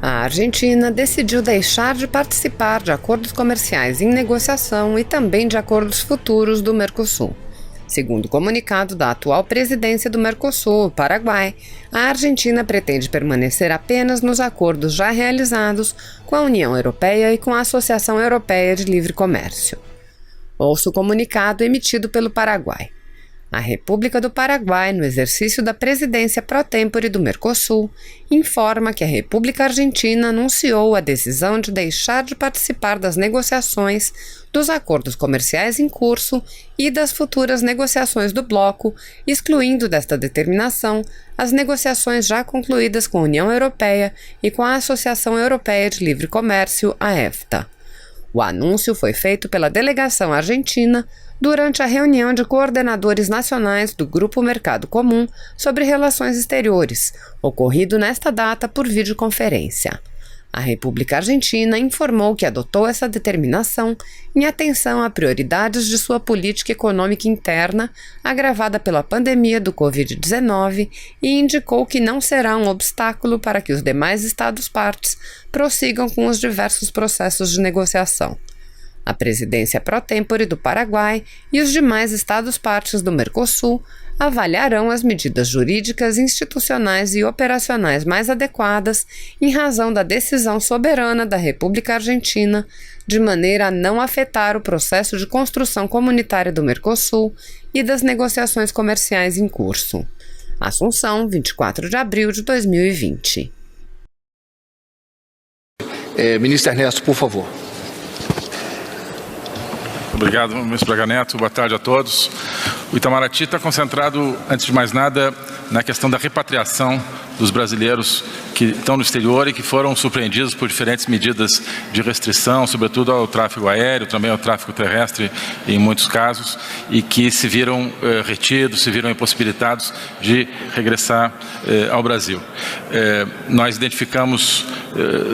A Argentina decidiu deixar de participar de acordos comerciais em negociação e também de acordos futuros do Mercosul. Segundo o comunicado da atual presidência do Mercosul, o Paraguai, a Argentina pretende permanecer apenas nos acordos já realizados com a União Europeia e com a Associação Europeia de Livre Comércio. Ouça o comunicado emitido pelo Paraguai. A República do Paraguai, no exercício da presidência pró-tempore do Mercosul, informa que a República Argentina anunciou a decisão de deixar de participar das negociações, dos acordos comerciais em curso e das futuras negociações do bloco, excluindo desta determinação as negociações já concluídas com a União Europeia e com a Associação Europeia de Livre Comércio, a EFTA. O anúncio foi feito pela delegação argentina durante a reunião de coordenadores nacionais do Grupo Mercado Comum sobre Relações Exteriores, ocorrido nesta data por videoconferência. A República Argentina informou que adotou essa determinação em atenção a prioridades de sua política econômica interna, agravada pela pandemia do Covid-19, e indicou que não será um obstáculo para que os demais Estados-partes prossigam com os diversos processos de negociação. A presidência pró-tempore do Paraguai e os demais Estados-partes do Mercosul avaliarão as medidas jurídicas, institucionais e operacionais mais adequadas em razão da decisão soberana da República Argentina, de maneira a não afetar o processo de construção comunitária do Mercosul e das negociações comerciais em curso. Assunção, 24 de abril de 2020. Ministro Ernesto, por favor. Obrigado, ministro Braga Neto. Boa tarde a todos. O Itamaraty está concentrado, antes de mais nada, na questão da repatriação dos brasileiros que estão no exterior e que foram surpreendidos por diferentes medidas de restrição, sobretudo ao tráfego aéreo, também ao tráfego terrestre, em muitos casos, e que se viram retidos, se viram impossibilitados de regressar ao Brasil. Nós identificamos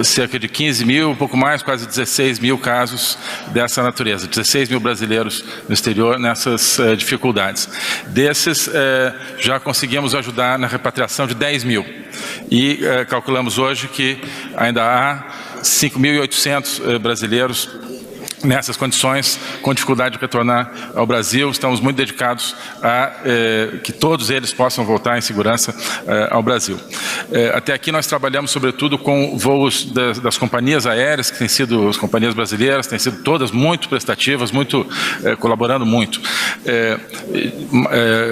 cerca de 15 mil, um pouco mais, quase 16 mil casos dessa natureza, 16 mil brasileiros no exterior nessas dificuldades. Desses, já conseguimos ajudar na repatriação de 10 mil. E calculamos hoje que ainda há 5.800 brasileiros nessas condições, com dificuldade de retornar ao Brasil. Estamos muito dedicados a que todos eles possam voltar em segurança ao Brasil. Até aqui nós trabalhamos sobretudo com voos das companhias aéreas, que têm sido as companhias brasileiras, têm sido todas muito prestativas, muito colaborando muito.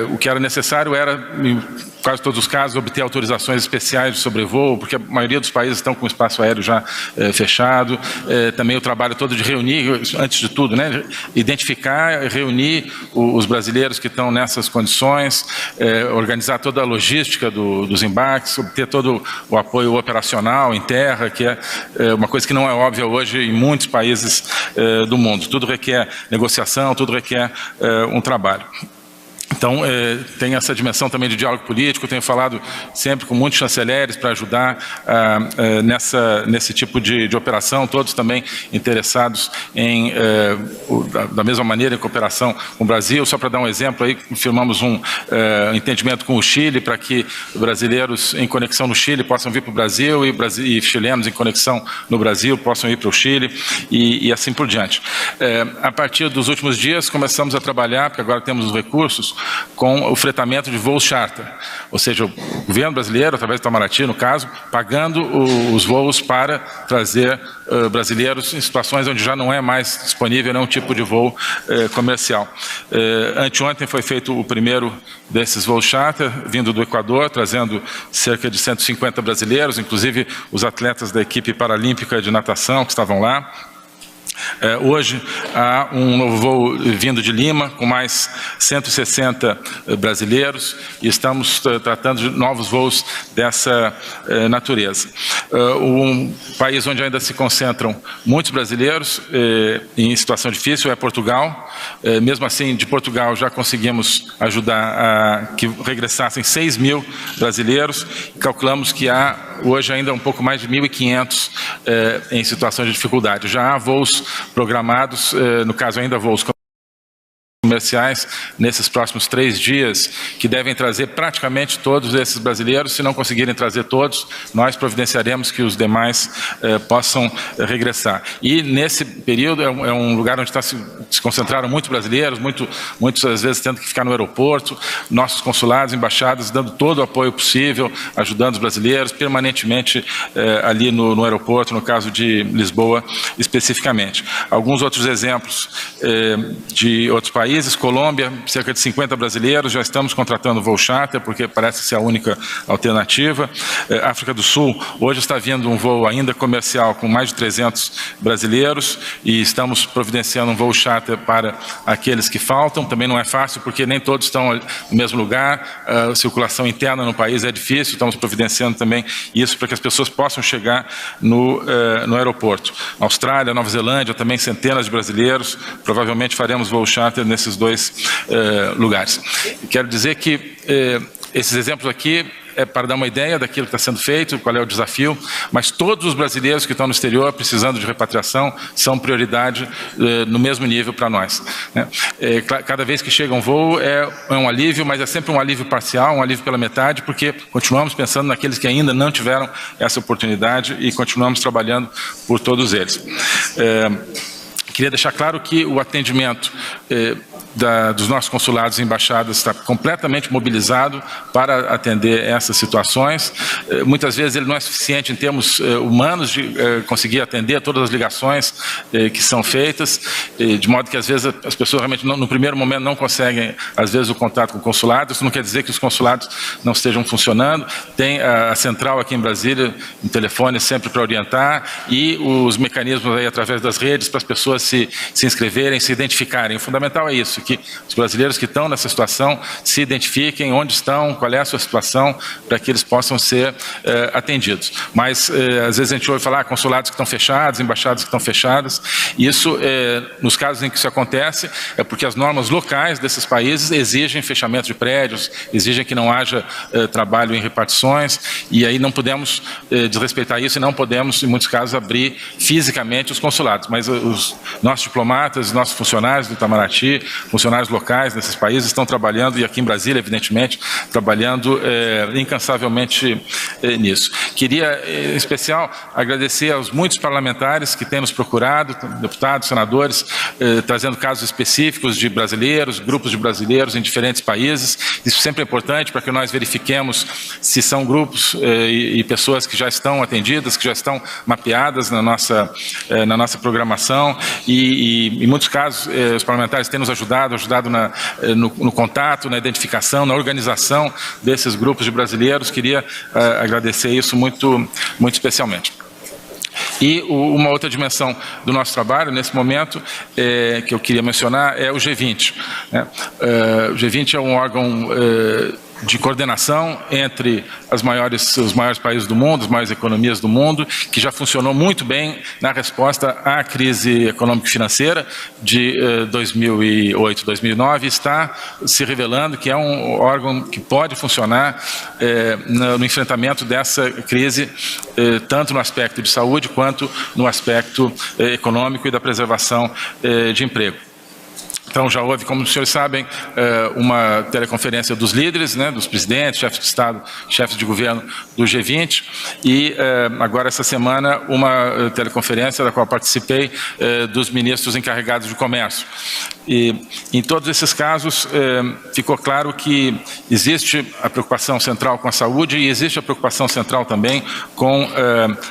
O que era necessário era, em quase todos os casos, obter autorizações especiais de sobrevoo, porque a maioria dos países estão com o espaço aéreo já fechado. Também o trabalho todo de reunir, antes de tudo, né, identificar, reunir os brasileiros que estão nessas condições, organizar toda a logística dos embarques, obter todo o apoio operacional em terra, que é uma coisa que não é óbvia hoje em muitos países do mundo. Tudo requer negociação, tudo requer um trabalho. Então, tem essa dimensão também de diálogo político. Tenho falado sempre com muitos chanceleres para ajudar nesse tipo de operação, todos também interessados em, da mesma maneira, em cooperação com o Brasil. Só para dar um exemplo, aí firmamos um entendimento com o Chile para que brasileiros em conexão no Chile possam vir para o Brasil e chilenos em conexão no Brasil possam ir para o Chile e assim por diante. A partir dos últimos dias, começamos a trabalhar, porque agora temos os recursos, com o fretamento de voos charter, ou seja, o governo brasileiro, através do Itamaraty, no caso, pagando os voos para trazer brasileiros em situações onde já não é mais disponível nenhum tipo de voo comercial. Anteontem foi feito o primeiro desses voos charter, vindo do Equador, trazendo cerca de 150 brasileiros, inclusive os atletas da equipe paralímpica de natação que estavam lá. Hoje há um novo voo vindo de Lima, com mais 160 brasileiros, e estamos tratando de novos voos dessa natureza. Um país onde ainda se concentram muitos brasileiros em situação difícil é Portugal. Mesmo assim, de Portugal já conseguimos ajudar a que regressassem 6 mil brasileiros. Calculamos que há hoje ainda um pouco mais de 1.500 em situação de dificuldade. Já há voos programados, no caso ainda voos comerciais nesses próximos 3 dias, que devem trazer praticamente todos esses brasileiros. Se não conseguirem trazer todos, nós providenciaremos que os demais possam regressar. E nesse período é um lugar onde se concentraram muitos brasileiros, muitos às vezes tendo que ficar no aeroporto, nossos consulados, embaixadas, dando todo o apoio possível, ajudando os brasileiros permanentemente ali no aeroporto, no caso de Lisboa especificamente. Alguns outros exemplos de outros países. Colômbia, cerca de 50 brasileiros, já estamos contratando voo charter, porque parece ser a única alternativa. África do Sul, hoje está vindo um voo ainda comercial com mais de 300 brasileiros e estamos providenciando um voo charter para aqueles que faltam. Também não é fácil, porque nem todos estão no mesmo lugar, a circulação interna no país é difícil, estamos providenciando também isso para que as pessoas possam chegar no aeroporto. Austrália, Nova Zelândia, também centenas de brasileiros, provavelmente faremos voo charter nesses 2 lugares. Quero dizer que esses exemplos aqui é para dar uma ideia daquilo que está sendo feito, qual é o desafio, mas todos os brasileiros que estão no exterior precisando de repatriação são prioridade no mesmo nível para nós. Né? Cada vez que chega um voo é um alívio, mas é sempre um alívio parcial, um alívio pela metade, porque continuamos pensando naqueles que ainda não tiveram essa oportunidade e continuamos trabalhando por todos eles. Queria deixar claro que o atendimento dos nossos consulados e embaixadas está completamente mobilizado para atender essas situações. Muitas vezes ele não é suficiente em termos humanos de conseguir atender todas as ligações que são feitas, de modo que às vezes as pessoas realmente no primeiro momento não conseguem, às vezes, o contato com o consulado. Isso não quer dizer que os consulados não estejam funcionando. Tem a central aqui em Brasília, um telefone sempre para orientar, e os mecanismos aí através das redes para as pessoas se inscreverem, se identificarem. O fundamental é isso, que os brasileiros que estão nessa situação se identifiquem onde estão, qual é a sua situação, para que eles possam ser atendidos. Mas, às vezes a gente ouve falar consulados que estão fechados, embaixadas que estão fechadas. Isso, nos casos em que isso acontece, é porque as normas locais desses países exigem fechamento de prédios, exigem que não haja trabalho em repartições, e aí não podemos desrespeitar isso e não podemos, em muitos casos, abrir fisicamente os consulados. Mas os nossos diplomatas, nossos funcionários do Itamaraty, funcionários locais nesses países estão trabalhando, e aqui em Brasília, evidentemente, trabalhando incansavelmente nisso. Queria, em especial, agradecer aos muitos parlamentares que têm nos procurado, deputados, senadores, trazendo casos específicos de brasileiros, grupos de brasileiros em diferentes países. Isso sempre é importante para que nós verifiquemos se são grupos e pessoas que já estão atendidas, que já estão mapeadas na nossa programação, e em muitos casos os parlamentares têm nos ajudado no contato, na identificação, na organização desses grupos de brasileiros. Queria agradecer isso muito especialmente. E uma outra dimensão do nosso trabalho, nesse momento, que eu queria mencionar, é o G20. Né? O G20 é um órgão de coordenação entre os maiores países do mundo, as maiores economias do mundo, que já funcionou muito bem na resposta à crise econômica e financeira de 2008, 2009, e está se revelando que é um órgão que pode funcionar no enfrentamento dessa crise, tanto no aspecto de saúde quanto no aspecto econômico e da preservação de emprego. Então, já houve, como os senhores sabem, uma teleconferência dos líderes, né, dos presidentes, chefes de Estado, chefes de governo do G20, e agora, essa semana, uma teleconferência da qual participei dos ministros encarregados de comércio. E, em todos esses casos, ficou claro que existe a preocupação central com a saúde e existe a preocupação central também com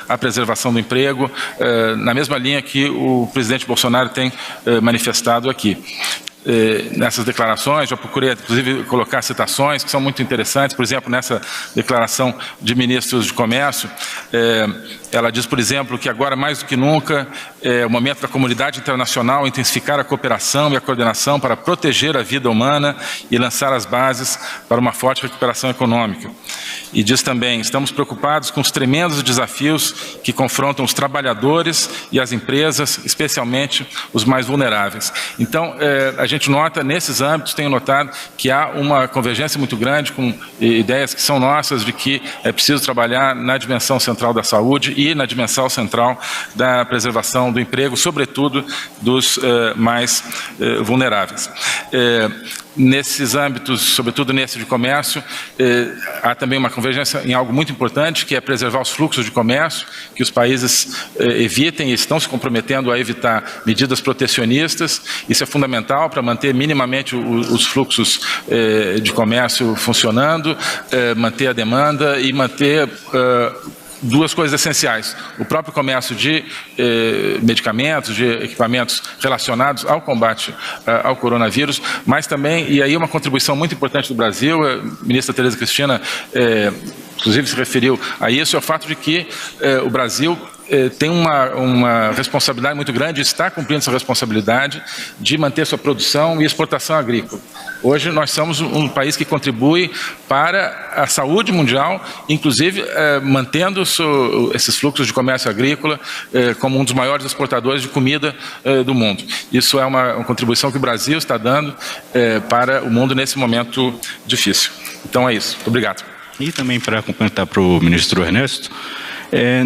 a preservação do emprego, na mesma linha que o presidente Bolsonaro tem manifestado aqui. Nessas declarações, já procurei inclusive colocar citações que são muito interessantes. Por exemplo, nessa declaração de ministros de comércio, ela diz, por exemplo, que agora mais do que nunca é o momento da comunidade internacional intensificar a cooperação e a coordenação para proteger a vida humana e lançar as bases para uma forte recuperação econômica. E diz também: estamos preocupados com os tremendos desafios que confrontam os trabalhadores e as empresas, especialmente os mais vulneráveis. Então, a gente nota, nesses âmbitos, tenho notado que há uma convergência muito grande com ideias que são nossas, de que é preciso trabalhar na dimensão central da saúde e na dimensão central da preservação do emprego, sobretudo dos mais vulneráveis. Nesses âmbitos, sobretudo nesse de comércio, há também uma convergência em algo muito importante, que é preservar os fluxos de comércio, que os países evitem e estão se comprometendo a evitar medidas protecionistas. Isso é fundamental para manter minimamente os fluxos de comércio funcionando, manter a demanda e manter duas coisas essenciais: o próprio comércio de medicamentos, de equipamentos relacionados ao combate ao coronavírus, mas também, e aí uma contribuição muito importante do Brasil, a ministra Tereza Cristina inclusive se referiu a isso, é o fato de que o Brasil tem uma responsabilidade muito grande, está cumprindo essa responsabilidade de manter sua produção e exportação agrícola. Hoje nós somos um país que contribui para a saúde mundial, inclusive mantendo esses fluxos de comércio agrícola como um dos maiores exportadores de comida do mundo. Isso é uma contribuição que o Brasil está dando para o mundo nesse momento difícil. Então é isso. Muito obrigado. E também para complementar para o ministro Ernesto,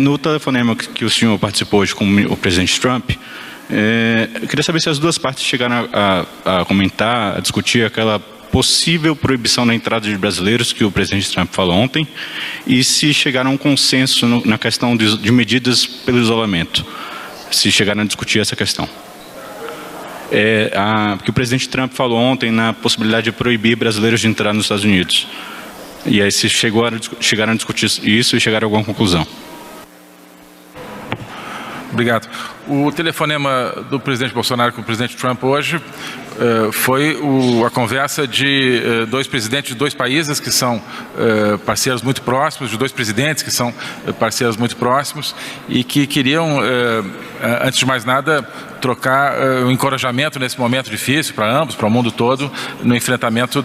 no telefonema que o senhor participou hoje com o presidente Trump, eu queria saber se as duas partes chegaram a comentar, a discutir aquela possível proibição da entrada de brasileiros que o presidente Trump falou ontem, e se chegaram a um consenso na questão de medidas pelo isolamento, se chegaram a discutir essa questão. Que o presidente Trump falou ontem na possibilidade de proibir brasileiros de entrar nos Estados Unidos. E aí se chegaram a discutir isso e chegaram a alguma conclusão. Obrigado. O telefonema do presidente Bolsonaro com o presidente Trump hoje foi a conversa de dois presidentes de dois países que são parceiros muito próximos, de dois presidentes que são parceiros muito próximos e que queriam, antes de mais nada, trocar o encorajamento nesse momento difícil para ambos, para o mundo todo, no enfrentamento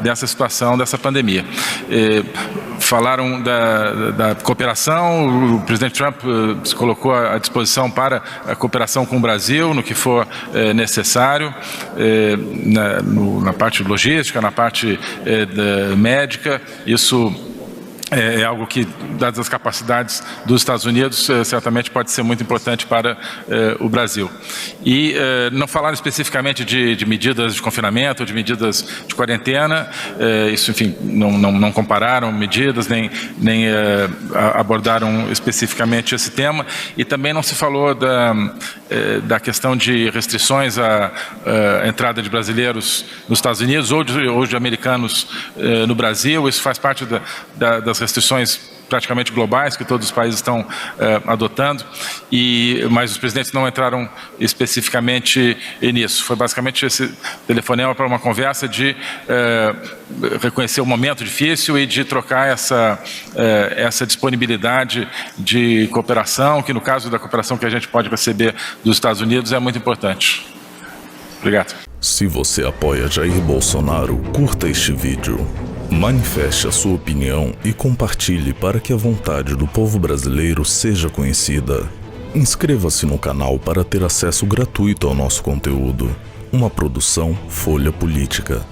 dessa situação, dessa pandemia. Falaram da cooperação. O presidente Trump se colocou à disposição para a cooperação com o Brasil no que for necessário, na parte logística, na parte médica. Isso é algo que, dadas as capacidades dos Estados Unidos, certamente pode ser muito importante para o Brasil. E não falaram especificamente de medidas de confinamento, de medidas de quarentena, isso, enfim, não compararam medidas, nem abordaram especificamente esse tema, e também não se falou da questão de restrições à entrada de brasileiros nos Estados Unidos ou de americanos no Brasil. Isso faz parte das restrições praticamente globais que todos os países estão adotando, mas os presidentes não entraram especificamente nisso. Foi basicamente esse telefonema para uma conversa de reconhecer o momento difícil e de trocar essa disponibilidade de cooperação, que no caso da cooperação que a gente pode receber dos Estados Unidos é muito importante. Obrigado. Se você apoia Jair Bolsonaro, curta este vídeo. Manifeste a sua opinião e compartilhe para que a vontade do povo brasileiro seja conhecida. Inscreva-se no canal para ter acesso gratuito ao nosso conteúdo. Uma produção Folha Política.